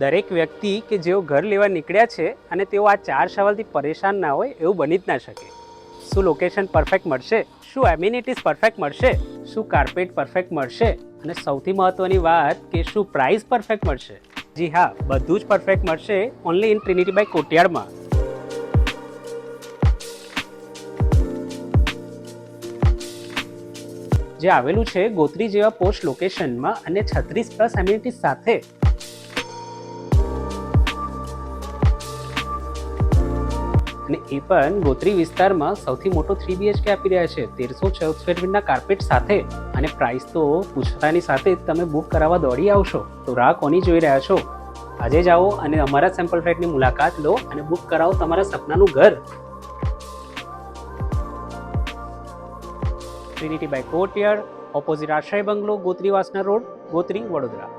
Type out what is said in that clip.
દરેક વ્યક્તિ કે જેઓ ઘર લેવા નીકળ્યા છે અને તેઓ આ 4 સવાલથી પરેશાન ના હોય એવું બની જ ના શકે. શું લોકેશન પરફેક્ટ મળશે? શું એમ્યુનિટીઝ પરફેક્ટ મળશે? શું કાર્પેટ પરફેક્ટ મળશે? અને સૌથી મહત્વની વાત કે શું પ્રાઇસ પરફેક્ટ મળશે? જી હા, બધું જ પરફેક્ટ મળશે ઓનલી ઇન ટ્રિનિટી બાય કોટિયાડમાં. જે આવેલું છે ગોત્રી જેવા પોસ્ટ લોકેશનમાં અને 36+ એમ્યુનિટીઝ સાથે. અને એ પણ ગોત્રી વિસ્તારમાં સૌથી મોટો 3 BHK આપી રહ્યા છે 1314 સ્ક્વેર ફીટના કાર્પેટ સાથે. અને પ્રાઇસ તો પૂછતાની સાથે જ તમે બુક કરાવવા દોડી આવશો. તો રાહ કોની જોઈ રહ્યા છો? આજે જ આવો અને અમારા સેમ્પલ ફ્લેટની મુલાકાત લો અને બુક કરાવો તમારા સપનાનું ઘર. ટ્રિનિટી બાય કોર્ટયાર્ડ, ઓપોઝિટ આશ્રય બંગલો, ગોત્રી વાસના રોડ, ગોત્રી, વડોદરા.